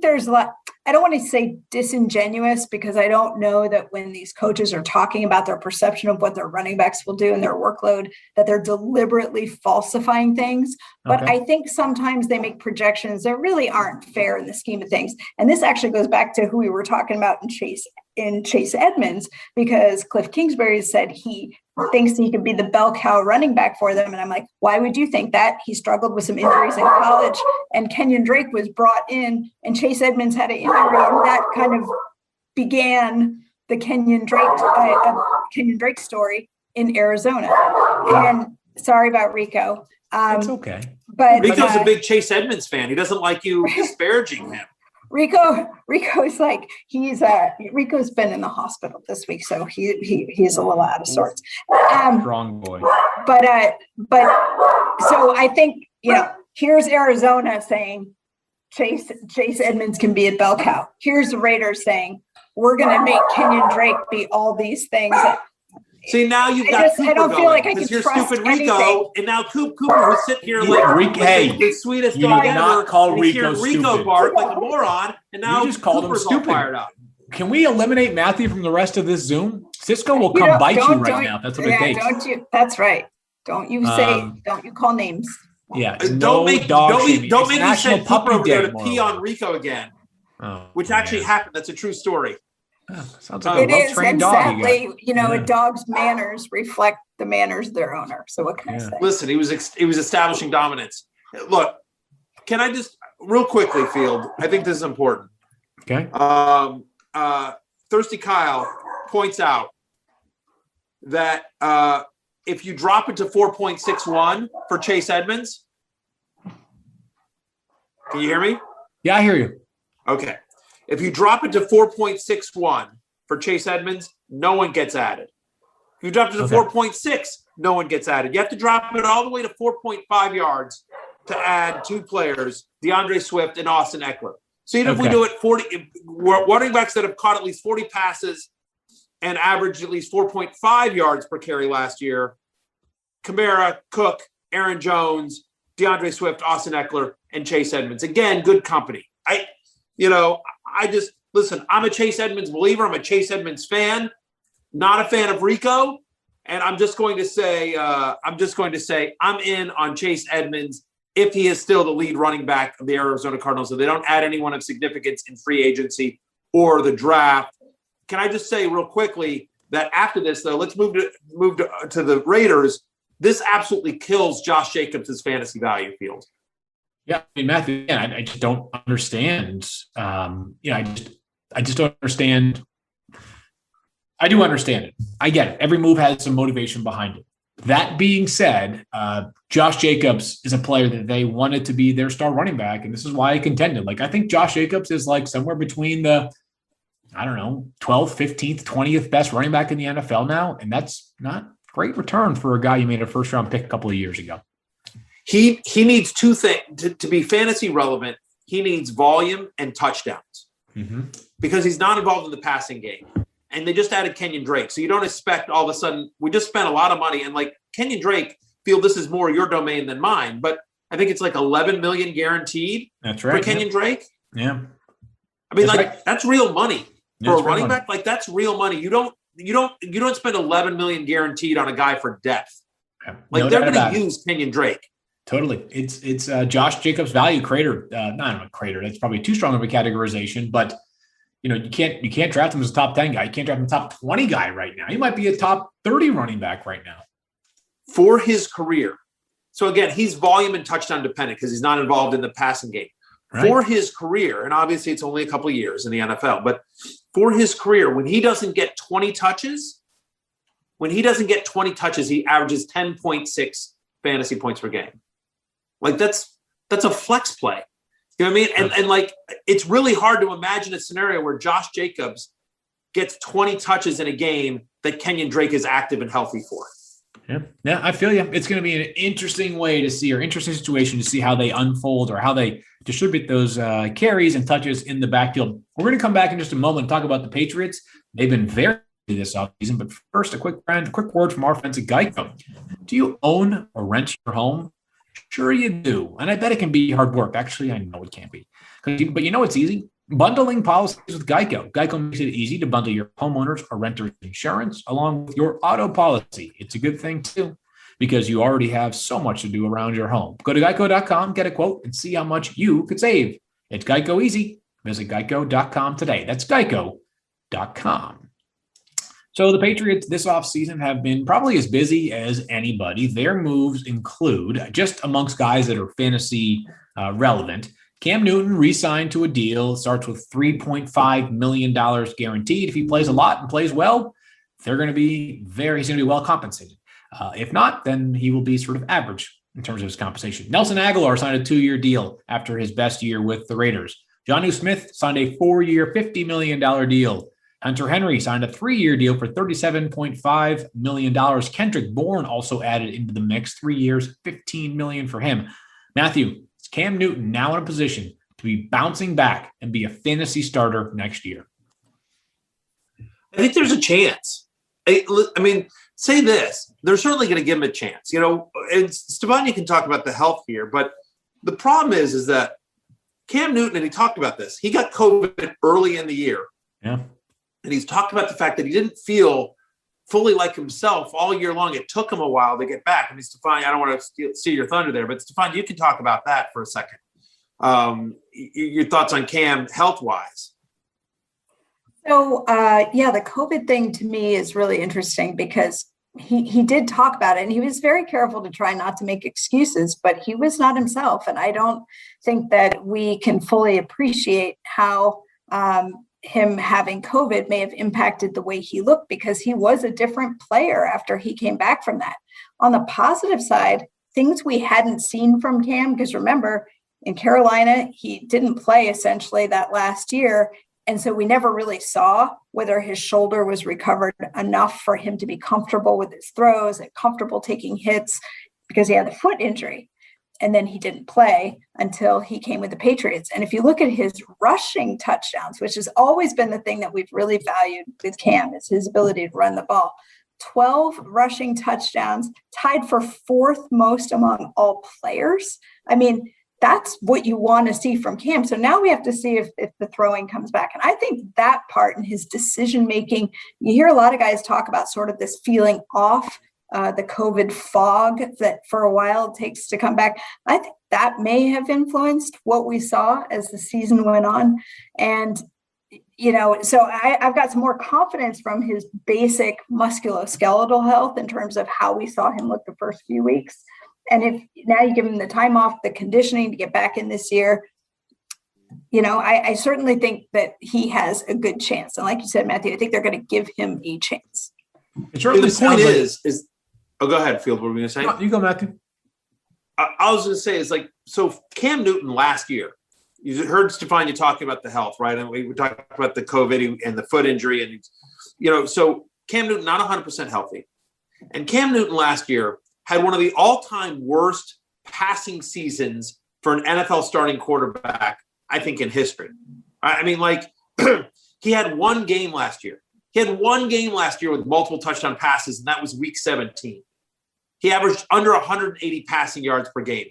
there's a lot. I don't want to say disingenuous, because I don't know that when these coaches are talking about their perception of what their running backs will do and their workload, that they're deliberately falsifying things. But I think sometimes they make projections that really aren't fair in the scheme of things. And this actually goes back to who we were talking about in Chase Edmonds, because Cliff Kingsbury said he thinks he could be the bell cow running back for them. And I'm like, why would you think that? He struggled with some injuries in college, and Kenyon Drake was brought in, and Chase Edmonds had an injury, and that kind of began the Kenyon Drake story in Arizona. And sorry about Rico. It's okay. But Rico's a big Chase Edmonds fan. He doesn't like you disparaging him. Rico's like, Rico's been in the hospital this week, so he's a little out of sorts. Strong boy. But so I think, here's Arizona saying Chase Edmonds can be a bell cow. Here's the Raiders saying we're going to make Kenyon Drake be all these things. See, now you've got Cooper I don't feel like I can you're trust stupid anything. Rico, and now Cooper was sitting here the sweetest you dog did ever. not call and Rico Rico bark like a moron, and now you just called Cooper's him stupid. all fired up. Can we eliminate Matthew from the rest of this Zoom? Cisco will come bite you right now. That's what it takes. That's right. Don't you call names. Yeah. Don't make me send Cooper over there to pee on Rico again, which actually happened. That's a true story. Sounds like a well-trained dog. Sadly, a dog's manners reflect the manners of their owner. So what can I say? Listen, he was establishing dominance. Look, can I just real quickly, Field? I think this is important. Okay. Thirsty Kyle points out that if you drop it to 4.61 for Chase Edmonds, can you hear me? Yeah, I hear you. Okay. If you drop it to 4.61 for Chase Edmonds, no one gets added. If you drop it to 4.6, no one gets added. You have to drop it all the way to 4.5 yards to add two players, DeAndre Swift and Austin Eckler. So even if we do it 40, running backs that have caught at least 40 passes and averaged at least 4.5 yards per carry last year, Kamara, Cook, Aaron Jones, DeAndre Swift, Austin Eckler, and Chase Edmonds. Again, good company. Listen, I'm a Chase Edmonds believer. I'm a Chase Edmonds fan, not a fan of Rico. And I'm just going to say I'm in on Chase Edmonds if he is still the lead running back of the Arizona Cardinals. So they don't add anyone of significance in free agency or the draft. Can I just say real quickly that after this, though, let's move to the Raiders. This absolutely kills Josh Jacobs' fantasy value, Field. Yeah, Matthew, I just don't understand. I just don't understand. I do understand it. I get it. Every move has some motivation behind it. That being said, Josh Jacobs is a player that they wanted to be their star running back, and this is why I contended. Like, I think Josh Jacobs is like somewhere between the, 12th, 15th, 20th best running back in the NFL now, and that's not great return for a guy you made a first-round pick a couple of years ago. He needs two things to be fantasy relevant. He needs volume and touchdowns because he's not involved in the passing game. And they just added Kenyon Drake. So you don't expect all of a sudden, we just spent a lot of money. And like Kenyon Drake, feel this is more your domain than mine. But I think it's like 11 million guaranteed. That's right. For Kenyon Drake. Yeah. I mean, that's right. That's real money for a running money. back. Like that's real money. You don't spend 11 million guaranteed on a guy for depth. Yeah. Like they're going to use Kenyon Drake. Totally. It's Josh Jacobs value creator. Not a creator. That's probably too strong of a categorization, but you can't draft him as a top 10 guy. You can't draft him a top 20 guy right now. He might be a top 30 running back right now. For his career. So again, he's volume and touchdown dependent because he's not involved in the passing game. Right. For his career, and obviously it's only a couple of years in the NFL, but for his career, when he doesn't get 20 touches, he averages 10.6 fantasy points per game. Like that's a flex play. You know what I mean? And like, it's really hard to imagine a scenario where Josh Jacobs gets 20 touches in a game that Kenyon Drake is active and healthy for. Yeah, I feel you. It's going to be an interesting way to see, or interesting situation to see how they unfold or how they distribute those carries and touches in the backfield. We're going to come back in just a moment and talk about the Patriots. They've been very busy this offseason, but first, a quick word from our friends at Geico. Do you own or rent your home? Sure you do. And I bet it can be hard work. Actually, I know it can't be. But it's easy. Bundling policies with Geico. Geico makes it easy to bundle your homeowners or renters insurance along with your auto policy. It's a good thing, too, because you already have so much to do around your home. Go to geico.com, get a quote, and see how much you could save. It's Geico easy. Visit geico.com today. That's geico.com. So the Patriots this offseason have been probably as busy as anybody. Their moves include, just amongst guys that are fantasy relevant, Cam Newton re-signed to a deal. It starts with $3.5 million guaranteed. If he plays a lot and plays well, he's going to be well compensated. If not, then he will be sort of average in terms of his compensation. Nelson Aguilar signed a 2-year deal after his best year with the Raiders. Jonnu Smith signed a 4-year, $50 million deal. Hunter Henry signed a 3-year deal for $37.5 million. Kendrick Bourne also added into the mix, 3 years, $15 million for him. Matthew, is Cam Newton now in a position to be bouncing back and be a fantasy starter next year? I think there's a chance. I mean, say this, they're certainly going to give him a chance. And Stefania can talk about the health here, but the problem is that Cam Newton, and he talked about this, he got COVID early in the year. Yeah. And he's talked about the fact that he didn't feel fully like himself all year long. It took him a while to get back. I mean, Stefania, I don't want to steal your thunder there, but Stefania, you can talk about that for a second. Your thoughts on Cam health-wise. So, the COVID thing to me is really interesting because he did talk about it and he was very careful to try not to make excuses, but he was not himself. And I don't think that we can fully appreciate how him having COVID may have impacted the way he looked because he was a different player after he came back from that. On the positive side, things we hadn't seen from Cam, because remember, in Carolina, he didn't play essentially that last year. And so we never really saw whether his shoulder was recovered enough for him to be comfortable with his throws and comfortable taking hits because he had the foot injury. And then he didn't play until he came with the Patriots. And if you look at his rushing touchdowns, which has always been the thing that we've really valued with Cam, is his ability to run the ball. 12 rushing touchdowns, tied for 4th most among all players. I mean, that's what you want to see from Cam. So now we have to see if the throwing comes back. And I think that part in his decision-making, you hear a lot of guys talk about sort of this feeling off, the COVID fog that for a while it takes to come back. I think that may have influenced what we saw as the season went on. And, so I've got some more confidence from his basic musculoskeletal health in terms of how we saw him look the first few weeks. And if now you give him the time off, the conditioning to get back in this year, I certainly think that he has a good chance. And like you said, Matthew, I think they're going to give him a chance. It certainly the point is Oh, go ahead, Field. What were we going to say? No, you go, Matthew. I was going to say is like, so Cam Newton last year, you heard Stefania talking about the health, right? And we talked about the COVID and the foot injury. And, so Cam Newton, not 100% healthy. And Cam Newton last year had one of the all-time worst passing seasons for an NFL starting quarterback, I think, in history. I mean, like, he had one game last year. He had one game last year with multiple touchdown passes, and that was week 17. He averaged under 180 passing yards per game.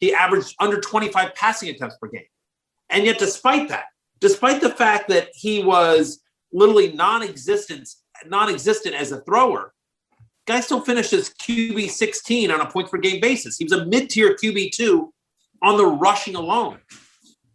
He averaged under 25 passing attempts per game. And yet, despite the fact that he was literally non-existent as a thrower, guy still finished as QB 16 on a points per game basis. He was a mid-tier QB 2 on the rushing alone.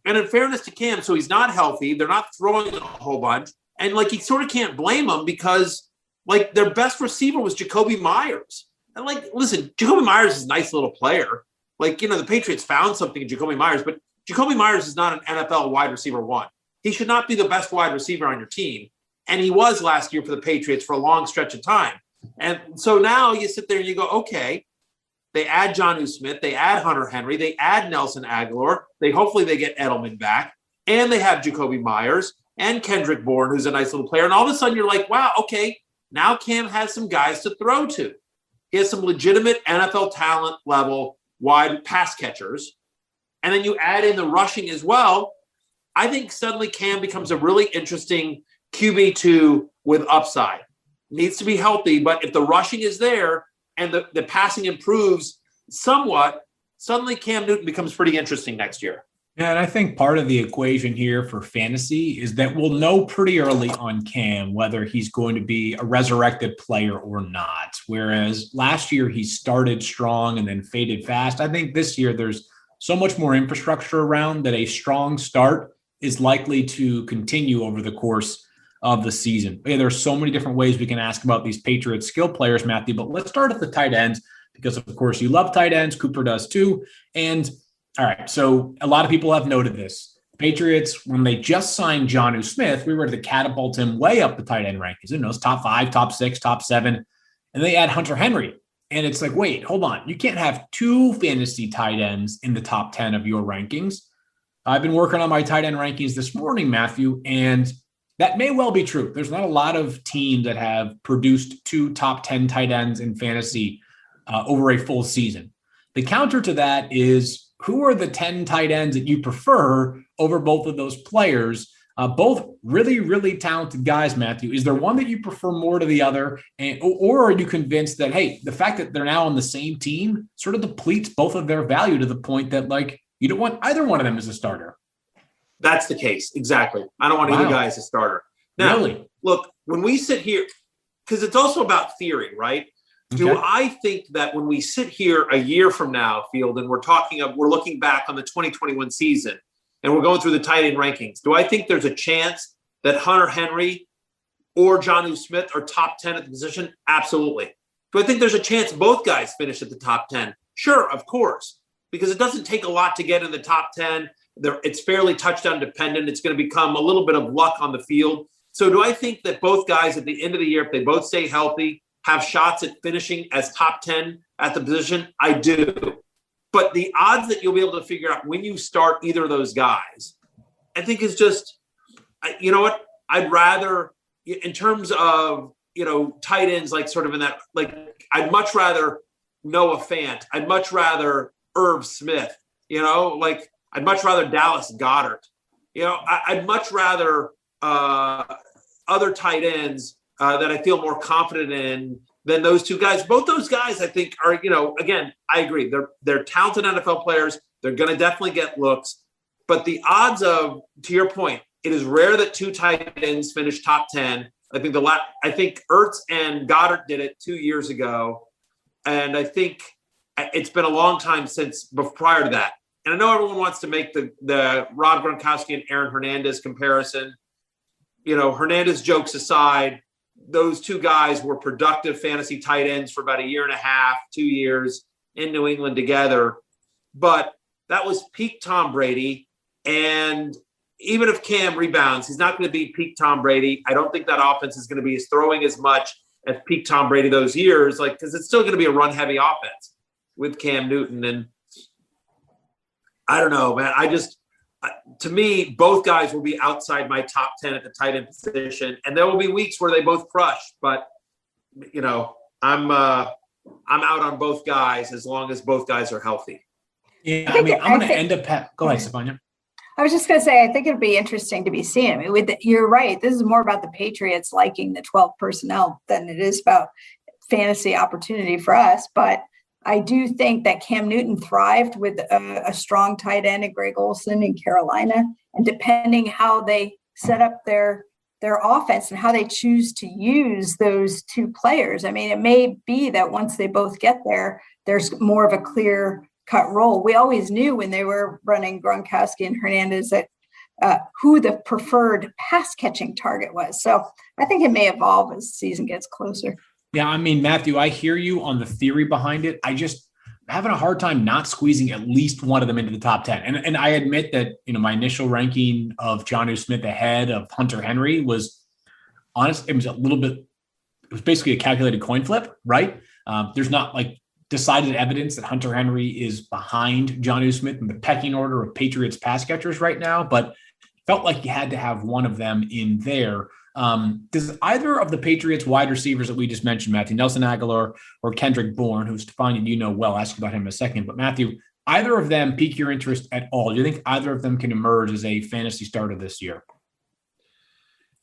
And in fairness to Cam, so he's not healthy. They're not throwing a whole bunch. And, like, you sort of can't blame them because, like, their best receiver was Jacoby Myers. And, like, listen, Jacoby Myers is a nice little player. Like, the Patriots found something in Jacoby Myers, but Jacoby Myers is not an NFL wide receiver one. He should not be the best wide receiver on your team. And he was last year for the Patriots for a long stretch of time. And so now you sit there and you go, okay, they add Jonnu Smith, they add Hunter Henry, they add Nelson Aguilar, hopefully they get Edelman back, and they have Jacoby Myers and Kendrick Bourne, who's a nice little player. And all of a sudden you're like, wow, okay, now Cam has some guys to throw to. He has some legitimate NFL talent level wide pass catchers. And then you add in the rushing as well. I think suddenly Cam becomes a really interesting QB2 with upside. Needs to be healthy, but if the rushing is there and the passing improves somewhat, suddenly Cam Newton becomes pretty interesting next year. Yeah, and I think part of the equation here for fantasy is that we'll know pretty early on Cam whether he's going to be a resurrected player or not. Whereas last year he started strong and then faded fast. I think this year there's so much more infrastructure around that a strong start is likely to continue over the course of the season. Yeah, there's so many different ways we can ask about these Patriots skill players, Matthew, but let's start at the tight ends because, of course, you love tight ends. Cooper does too. And all right, so a lot of people have noted this. Patriots, when they just signed Jonnu Smith, we were to catapult him way up the tight end rankings. You know, it's top 5, top 6, top 7, and they add Hunter Henry. And it's like, wait, hold on. You can't have 2 fantasy tight ends in the top 10 of your rankings. I've been working on my tight end rankings this morning, Matthew, and that may well be true. There's not a lot of teams that have produced 2 top 10 tight ends in fantasy over a full season. The counter to that is, who are the 10 tight ends that you prefer over both of those players? Both really, really talented guys, Matthew. Is there one that you prefer more to the other? Or are you convinced that, hey, the fact that they're now on the same team sort of depletes both of their value to the point that, like, you don't want either one of them as a starter? That's the case. Exactly. I don't want either guy as a starter. Now, really? Look, when we sit here, because it's also about theory, right? Okay. Do I think that when we sit here a year from now, Field, and we're looking back on the 2021 season and we're going through the tight end rankings, do I think there's a chance that Hunter Henry or Jonnu Smith are top 10 at the position? Absolutely. Do I think there's a chance both guys finish at the top 10? Sure, of course, because it doesn't take a lot to get in the top 10. It's fairly touchdown dependent. It's going to become a little bit of luck on the field. So do I think that both guys at the end of the year, if they both stay healthy, have shots at finishing as top 10 at the position? I do. But the odds that you'll be able to figure out when you start either of those guys, I think is just, you know what? I'd rather, in terms of, tight ends, like sort of in that, like, I'd much rather Noah Fant. I'd much rather Irv Smith, like I'd much rather Dallas Goedert. I'd much rather other tight ends that I feel more confident in than those 2 guys. Both those guys, I think, are, again, I agree. They're talented NFL players. They're going to definitely get looks. But the odds of, to your point, it is rare that 2 tight ends finish top 10. I think Ertz and Goddard did it 2 years ago. And I think it's been a long time since prior to that. And I know everyone wants to make the Rob Gronkowski and Aaron Hernandez comparison. Hernandez jokes aside, those 2 guys were productive fantasy tight ends for about a year and a half, 2 years in New England together. But that was peak Tom Brady. And even if Cam rebounds, he's not going to be peak Tom Brady. I don't think that offense is going to be throwing as much at peak Tom Brady those years, like, because it's still going to be a run heavy offense with Cam Newton. And I don't know, man. To me, both guys will be outside my top 10 at the tight end position, and there will be weeks where they both crush. But I'm out on both guys as long as both guys are healthy. Yeah, I mean, I'm going to end up. Go ahead, Stefania. I was just going to say, I think it'd be interesting to be seen. I mean, you're right. This is more about the Patriots liking the 12 personnel than it is about fantasy opportunity for us. But I do think that Cam Newton thrived with a strong tight end in Greg Olsen in Carolina. And depending how they set up their offense and how they choose to use those two players, I mean, it may be that once they both get there, there's more of a clear cut role. We always knew when they were running Gronkowski and Hernandez that who the preferred pass catching target was. So I think it may evolve as the season gets closer. Yeah, I mean, Matthew, I hear you on the theory behind it. I just having a hard time not squeezing at least one of them into the top 10. And I admit that, my initial ranking of Jonnu Smith ahead of Hunter Henry was honest. It was basically a calculated coin flip, right? There's not like decided evidence that Hunter Henry is behind Jonnu Smith in the pecking order of Patriots pass catchers right now, but felt like you had to have one of them in there. Does either of the Patriots wide receivers that we just mentioned, Matthew, Nelson Aguilar or Kendrick Bourne, who's Stefania, well, ask about him in a second, but Matthew, either of them pique your interest at all? Do you think either of them can emerge as a fantasy starter this year?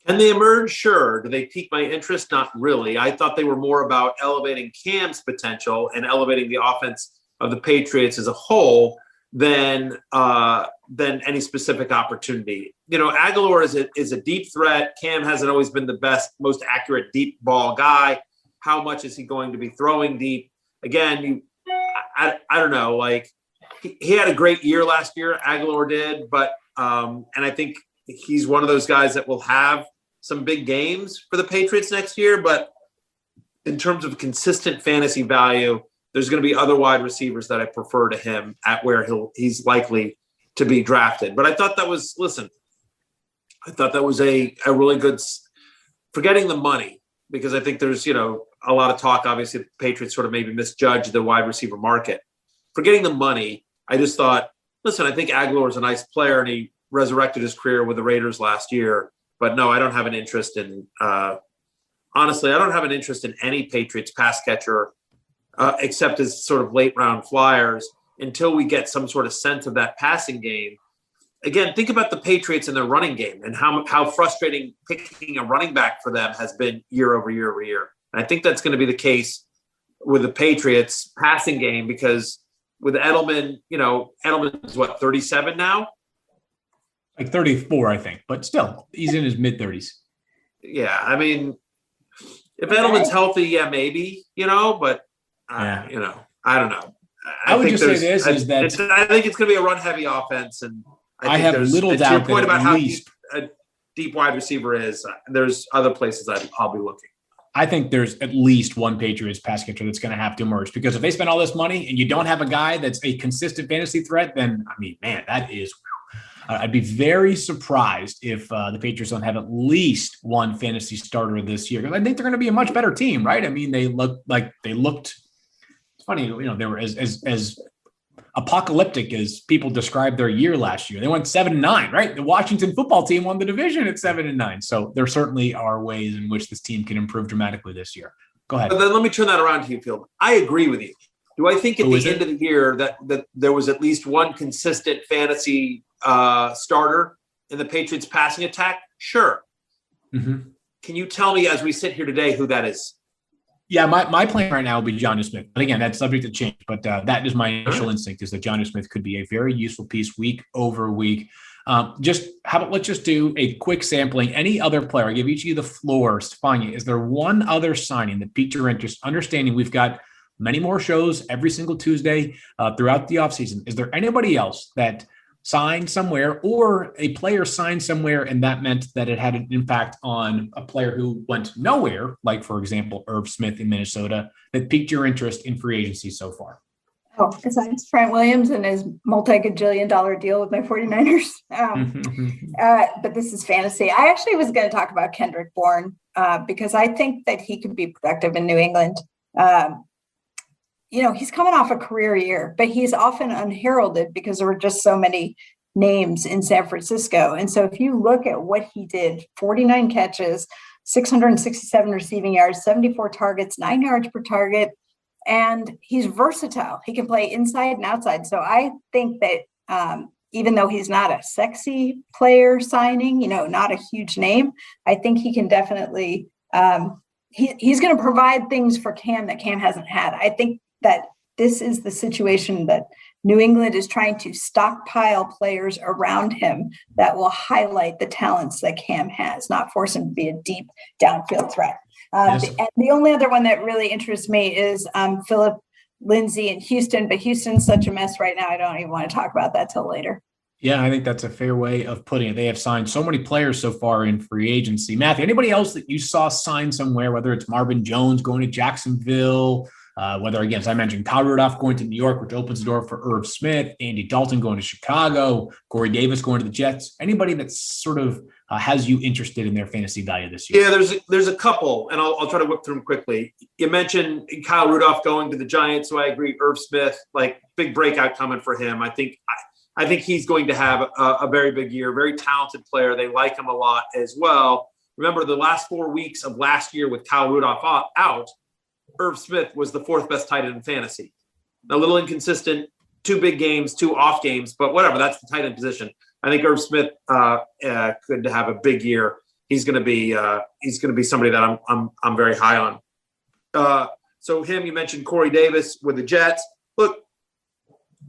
Can they emerge? Sure. Do they pique my interest? Not really. I thought they were more about elevating Cam's potential and elevating the offense of the Patriots as a whole than any specific opportunity. Aguilar is a deep threat. Cam hasn't always been the best, most accurate deep ball guy. How much is he going to be throwing deep? Again, I don't know. Like he had a great year last year. Aguilar did, but and I think he's one of those guys that will have some big games for the Patriots next year. But in terms of consistent fantasy value, there's going to be other wide receivers that I prefer to him at where he's likely to be drafted. But I thought that was a really good, forgetting the money, because I think there's, a lot of talk. Obviously, the Patriots sort of maybe misjudged the wide receiver market. Forgetting the money, I just thought, listen, I think Aguilar is a nice player and he resurrected his career with the Raiders last year. But no, I don't have an interest in, honestly, I don't have an interest in any Patriots pass catcher except as sort of late round flyers until we get some sort of sense of that passing game. Again, think about the Patriots and their running game and how frustrating picking a running back for them has been year over year over year. And I think that's going to be the case with the Patriots passing game, because with Edelman, Edelman is 37 now? Like 34, I think, but still, he's in his mid 30s. Yeah, I mean, if Edelman's healthy, yeah, maybe, but I don't know. I would just say this I think it's going to be a run-heavy offense, and I think have little doubt. To your point about how least, deep a deep wide receiver is, there's other places I'll be looking. I think there's at least one Patriots pass catcher that's going to have to emerge, because if they spend all this money and you don't have a guy that's a consistent fantasy threat, then I mean, man, that is. I'd be very surprised if the Patriots don't have at least one fantasy starter this year, because I think they're going to be a much better team, right? I mean, they looked. It's funny, they were as apocalyptic as people described their year last year. They went 7-9, right? The Washington football team won the division at 7-9. So there certainly are ways in which this team can improve dramatically this year. Go ahead. But then let me turn that around to you, Field. I agree with you. Do I think at the end of the year that there was at least one consistent fantasy starter in the Patriots passing attack? Sure. Mm-hmm. Can you tell me, as we sit here today, who that is? Yeah, my plan right now will be Jonnu Smith. But again, that's subject to change. But that is my initial instinct, is that Jonnu Smith could be a very useful piece week over week. Let's just do a quick sampling. Any other player, I give each of you the floor. Stefania, is there one other signing that piqued your interest? Understanding we've got many more shows every single Tuesday throughout the offseason. Is there anybody else that signed somewhere, or a player signed somewhere and that meant that it had an impact on a player who went nowhere, like, for example, Irv Smith in Minnesota, that piqued your interest in free agency so far? Oh, besides Trent Williams and his multi-gajillion dollar deal with my 49ers. But this is fantasy. I actually was going to talk about Kendrick Bourne because I think that he could be productive in New England. He's coming off a career year, but he's often unheralded because there were just so many names in San Francisco. And so if you look at what he did, 49 catches, 667 receiving yards, 74 targets, 9 yards per target, and he's versatile. He can play inside and outside. So I think that even though he's not a sexy player signing, not a huge name, I think he can definitely, he's going to provide things for Cam that Cam hasn't had. I think that this is the situation that New England is trying to stockpile players around him that will highlight the talents that Cam has, not force him to be a deep downfield threat. Yes. And the only other one that really interests me is Philip Lindsay in Houston, but Houston's such a mess right now. I don't even want to talk about that till later. Yeah, I think that's a fair way of putting it. They have signed so many players so far in free agency. Matthew, anybody else that you saw sign somewhere, whether it's Marvin Jones going to Jacksonville, whether, again, as I mentioned, Kyle Rudolph going to New York, which opens the door for Irv Smith, Andy Dalton going to Chicago, Corey Davis going to the Jets, anybody that sort of has you interested in their fantasy value this year? Yeah, there's a couple, and I'll try to whip through them quickly. You mentioned Kyle Rudolph going to the Giants, so I agree. Irv Smith, big breakout coming for him. I think he's going to have a very big year, very talented player. They like him a lot as well. Remember, the last 4 weeks of last year with Kyle Rudolph out, Irv Smith was the fourth best tight end in fantasy. A little inconsistent, 2 big games, 2 off games, but whatever. That's the tight end position. I think Irv Smith could have a big year. He's going to be somebody that I'm very high on. So him, you mentioned Corey Davis with the Jets. Look,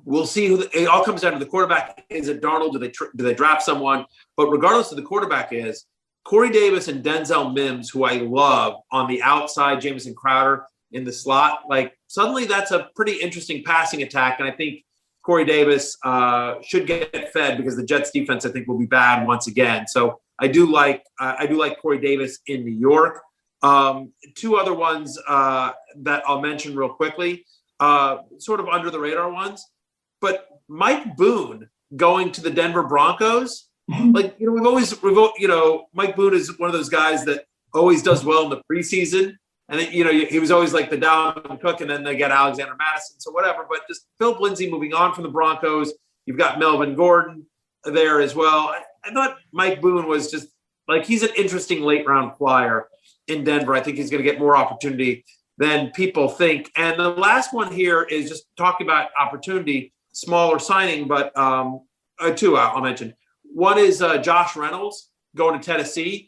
we'll see it all comes down to the quarterback. Is it Darnold? Do they draft someone? But regardless of the quarterback is, Corey Davis and Denzel Mims, who I love on the outside, Jamison Crowder in the slot, suddenly that's a pretty interesting passing attack. And I think Corey Davis should get fed because the Jets defense, I think, will be bad once again. So I do like Corey Davis in New York. 2 other ones that I'll mention real quickly, sort of under the radar ones, but Mike Boone going to the Denver Broncos. We've always, Mike Boone is one of those guys that always does well in the preseason. And then, he was always like the down cook, and then they get Alexander Madison. So whatever, but just Philip Lindsay moving on from the Broncos. You've got Melvin Gordon there as well. I thought Mike Boone was just he's an interesting late round flyer in Denver. I think he's going to get more opportunity than people think. And the last one here is just talking about opportunity, smaller signing, but 2 I'll mention. One is Josh Reynolds going to Tennessee.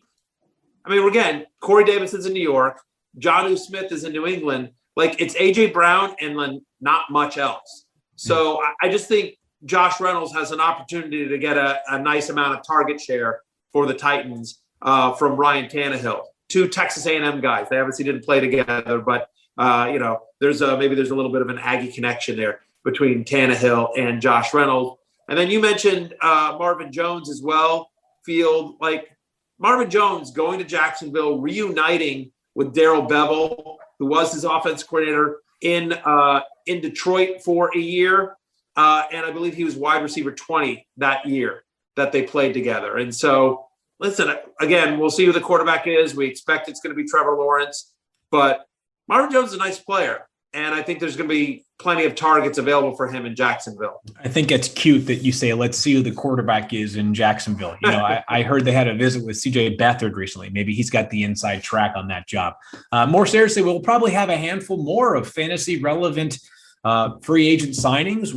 I mean, again, Corey Davis is in New York. Jonnu Smith is in New England. It's A.J. Brown and then not much else. So I just think Josh Reynolds has an opportunity to get a nice amount of target share for the Titans from Ryan Tannehill. 2 Texas A&M guys. They obviously didn't play together, but, there's a little bit of an Aggie connection there between Tannehill and Josh Reynolds. And then you mentioned Marvin Jones as well. Marvin Jones going to Jacksonville, reuniting with Darrell Bevell, who was his offense coordinator in Detroit for a year. And I believe he was wide receiver 20 that year that they played together. And so, listen, again, we'll see who the quarterback is. We expect it's going to be Trevor Lawrence. But Marvin Jones is a nice player. And I think there's going to be plenty of targets available for him in Jacksonville. I think it's cute that you say, let's see who the quarterback is in Jacksonville. I heard they had a visit with CJ Beathard recently. Maybe he's got the inside track on that job. More seriously, we'll probably have a handful more of fantasy relevant free agent signings,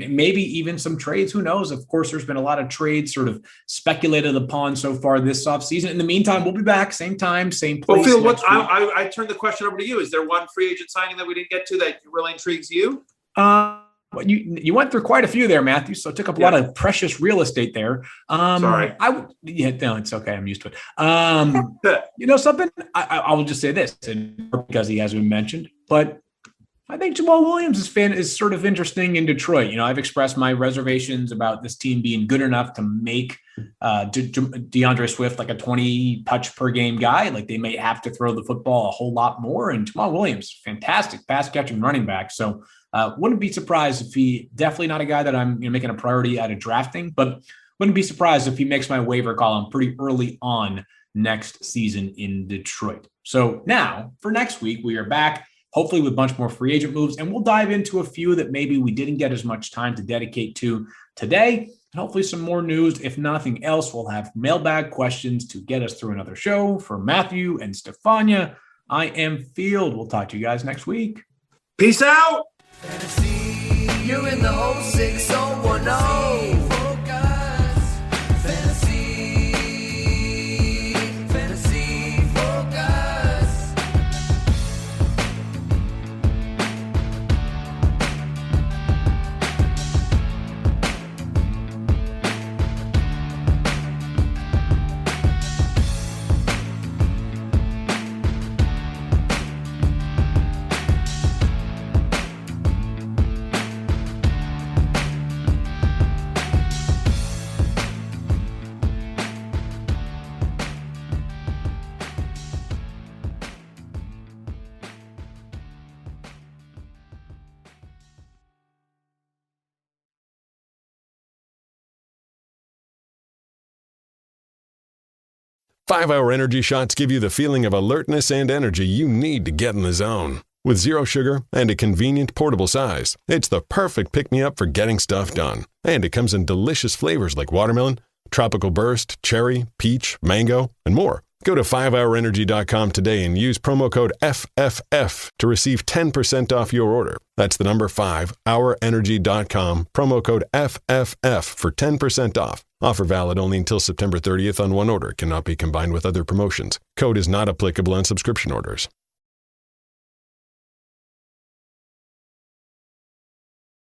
maybe even some trades. Who knows? Of course, there's been a lot of trades sort of speculated upon so far this offseason. In the meantime, we'll be back same time, same place. Well, Phil, I turn the question over to you. Is there one free agent signing that we didn't get to that really intrigues you? You went through quite a few there, Matthew, so it took up a lot of precious real estate there. Sorry. No, it's okay. I'm used to it. Something, I will just say this, and because he hasn't been mentioned, but I think Jamal Williams is sort of interesting in Detroit. I've expressed my reservations about this team being good enough to make DeAndre Swift like a 20 touch per game guy. Like they may have to throw the football a whole lot more. And Jamal Williams, fantastic pass catching running back. So wouldn't be surprised if he, definitely not a guy that I'm making a priority out of drafting, but wouldn't be surprised if he makes my waiver column pretty early on next season in Detroit. So now for next week, we are back, hopefully with a bunch more free agent moves, and we'll dive into a few that maybe we didn't get as much time to dedicate to today, and hopefully some more news. If nothing else, we'll have mailbag questions to get us through another show. For Matthew and Stefania, I am Field. We'll talk to you guys next week. Peace out. Fantasy, you're in the whole 6010. Focus, fantasy, fantasy focus. Five-Hour Energy Shots give you the feeling of alertness and energy you need to get in the zone. With zero sugar and a convenient portable size, it's the perfect pick-me-up for getting stuff done. And it comes in delicious flavors like watermelon, tropical burst, cherry, peach, mango, and more. Go to 5hourenergy.com today and use promo code FFF to receive 10% off your order. That's the number 5hourenergy.com, promo code FFF for 10% off. Offer valid only until September 30th on one order. Cannot be combined with other promotions. Code is not applicable on subscription orders.